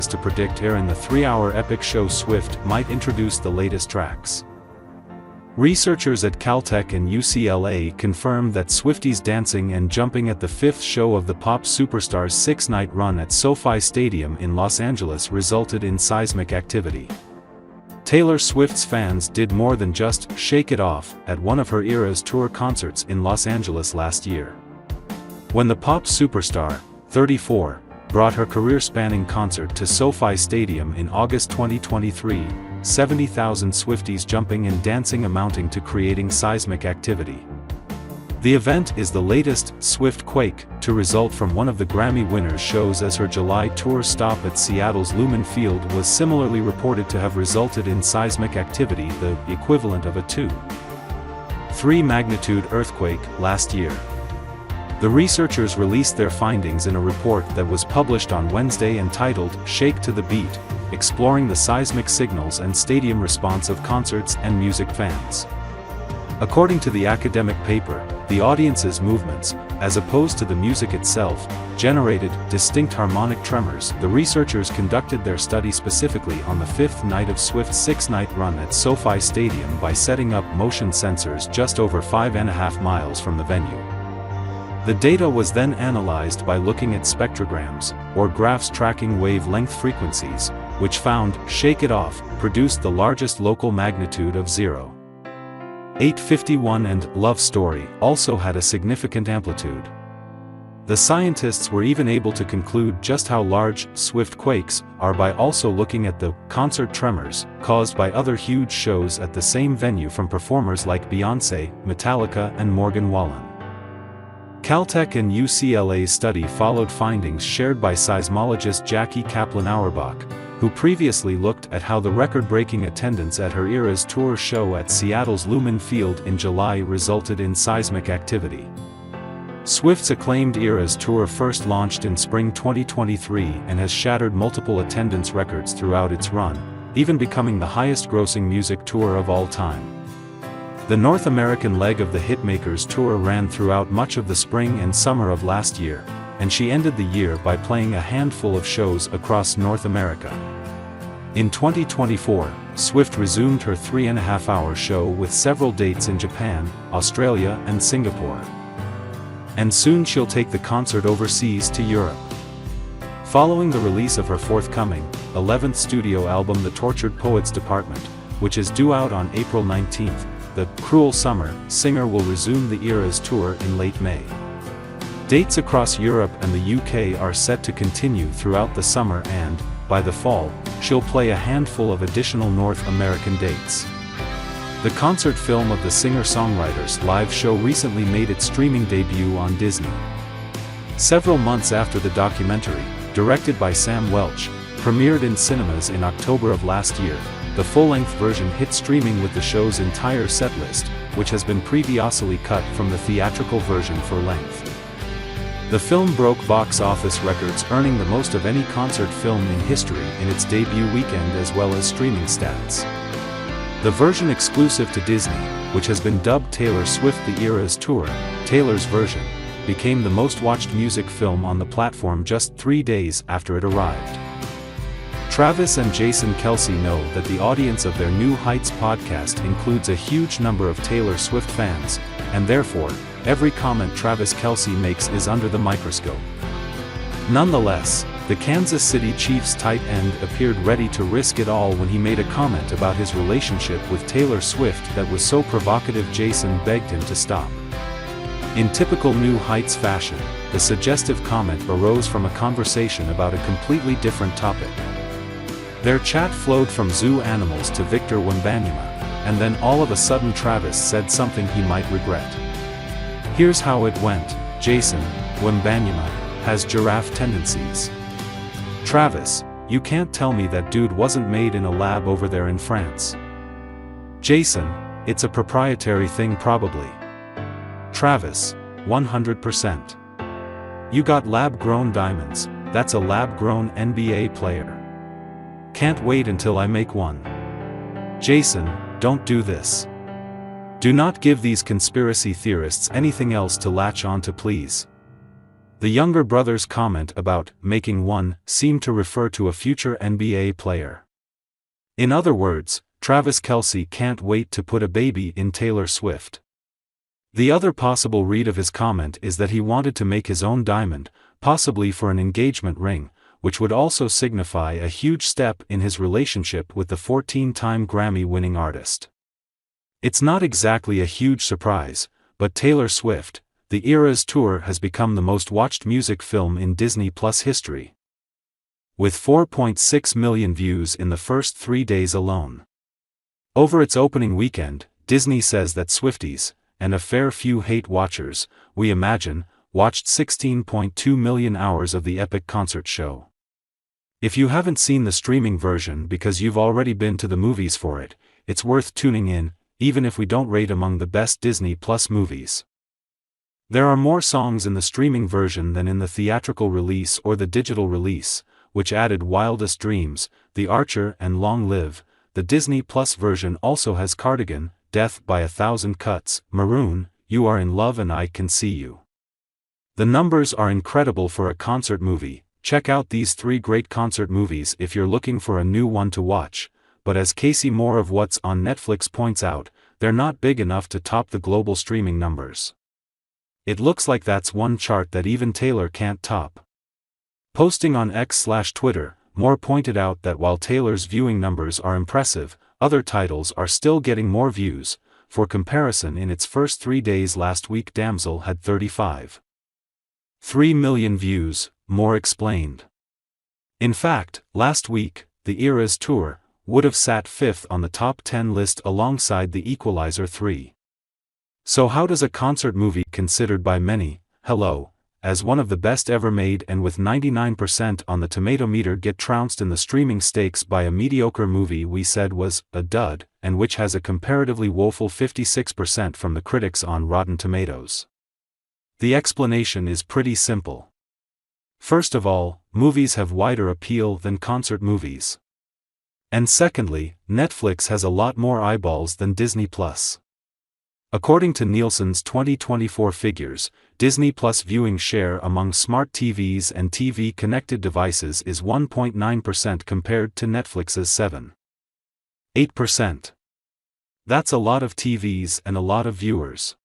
to predict in the 3-hour epic show Swift might introduce the latest tracks. Researchers at Caltech and UCLA confirmed that Swifties dancing and jumping at the 5th show of the pop superstar's 6-night run at SoFi Stadium in Los Angeles resulted in seismic activity. Taylor Swift's fans did more than just "shake it off" at one of her Eras Tour concerts in Los Angeles last year. When the pop superstar, 34, brought her career-spanning concert to SoFi Stadium in August 2023, 70,000 Swifties jumping and dancing amounting to creating seismic activity. The event is the latest Swift Quake to result from one of the Grammy winners' shows, as her July tour stop at Seattle's Lumen Field was similarly reported to have resulted in seismic activity, the equivalent of a 2.3 magnitude earthquake, last year. The researchers released their findings in a report that was published on Wednesday entitled "Shake to the Beat," exploring the seismic signals and stadium response of concerts and music fans. According to the academic paper, the audience's movements, as opposed to the music itself, generated distinct harmonic tremors. The researchers conducted their study specifically on the 5th night of Swift's 6-night run at SoFi Stadium by setting up motion sensors just over 5.5 miles from the venue. The data was then analyzed by looking at spectrograms, or graphs tracking wavelength frequencies, which found "Shake It Off" produced the largest local magnitude of 0.851 and "Love Story" also had a significant amplitude. The scientists were even able to conclude just how large Swift quakes are by also looking at the concert tremors caused by other huge shows at the same venue from performers like Beyoncé, Metallica and Morgan Wallen. Caltech and UCLA's study followed findings shared by seismologist Jackie Kaplan-Auerbach, who previously looked at how the record-breaking attendance at her Eras Tour show at Seattle's Lumen Field in July resulted in seismic activity. Swift's acclaimed Eras Tour first launched in spring 2023 and has shattered multiple attendance records throughout its run, even becoming the highest-grossing music tour of all time. The North American leg of the Hitmakers tour ran throughout much of the spring and summer of last year, and she ended the year by playing a handful of shows across North America. In 2024, Swift resumed her 3.5-hour show with several dates in Japan, Australia and Singapore. And soon she'll take the concert overseas to Europe. Following the release of her forthcoming 11th studio album The Tortured Poets Department, which is due out on April 19th, the "Cruel Summer" singer will resume the Eras Tour in late May. Dates across Europe and the UK are set to continue throughout the summer and, by the fall, she'll play a handful of additional North American dates. The concert film of the singer-songwriter's live show recently made its streaming debut on Disney. Several months after the documentary, directed by Sam Welch, premiered in cinemas in October of last year, the full-length version hit streaming with the show's entire setlist, which has been previously cut from the theatrical version for length. The film broke box office records, earning the most of any concert film in history in its debut weekend as well as streaming stats. The version exclusive to Disney, which has been dubbed Taylor Swift The Eras Tour, Taylor's version, became the most-watched music film on the platform just 3 days after it arrived. Travis and Jason Kelce know that the audience of their New Heights podcast includes a huge number of Taylor Swift fans, and therefore, every comment Travis Kelce makes is under the microscope. Nonetheless, the Kansas City Chiefs tight end appeared ready to risk it all when he made a comment about his relationship with Taylor Swift that was so provocative Jason begged him to stop. In typical New Heights fashion, the suggestive comment arose from a conversation about a completely different topic. Their chat flowed from zoo animals to Victor Wembanyama, and then all of a sudden Travis said something he might regret. Here's how it went: Jason, Wembanyama has giraffe tendencies. Travis, you can't tell me that dude wasn't made in a lab over there in France. Jason, it's a proprietary thing probably. Travis, 100%. You got lab-grown diamonds, that's a lab-grown NBA player. Can't wait until I make one. Jason, don't do this. Do not give these conspiracy theorists anything else to latch on to, please. The younger brother's comment about making one seemed to refer to a future NBA player. In other words, Travis Kelce can't wait to put a baby in Taylor Swift. The other possible read of his comment is that he wanted to make his own diamond, possibly for an engagement ring, which would also signify a huge step in his relationship with the 14-time Grammy-winning artist. It's not exactly a huge surprise, but Taylor Swift, The Eras Tour has become the most watched music film in Disney Plus history, with 4.6 million views in the first 3 days alone. Over its opening weekend, Disney says that Swifties, and a fair few hate watchers, we imagine, watched 16.2 million hours of the epic concert show. If you haven't seen the streaming version because you've already been to the movies for it, it's worth tuning in, even if we don't rate among the best Disney Plus movies. There are more songs in the streaming version than in the theatrical release or the digital release, which added Wildest Dreams, The Archer and Long Live. The Disney Plus version also has Cardigan, Death by a Thousand Cuts, Maroon, You Are in Love and I Can See You. The numbers are incredible for a concert movie. Check out these 3 great concert movies if you're looking for a new one to watch, but as Casey Moore of What's on Netflix points out, they're not big enough to top the global streaming numbers. It looks like that's one chart that even Taylor can't top. Posting on X/Twitter, Moore pointed out that while Taylor's viewing numbers are impressive, other titles are still getting more views. For comparison, in its first 3 days last week, Damsel had 35.3 million views, Moore explained. In fact, last week, The Eras Tour would have sat 5th on the top 10 list alongside The Equalizer 3. So how does a concert movie considered by many, Hello, as one of the best ever made and with 99% on the tomato meter get trounced in the streaming stakes by a mediocre movie we said was a dud, and which has a comparatively woeful 56% from the critics on Rotten Tomatoes? The explanation is pretty simple. First of all, movies have wider appeal than concert movies. And secondly, Netflix has a lot more eyeballs than Disney Plus. According to Nielsen's 2024 figures, Disney Plus viewing share among smart TVs and TV-connected devices is 1.9% compared to Netflix's 7.8%. That's a lot of TVs and a lot of viewers.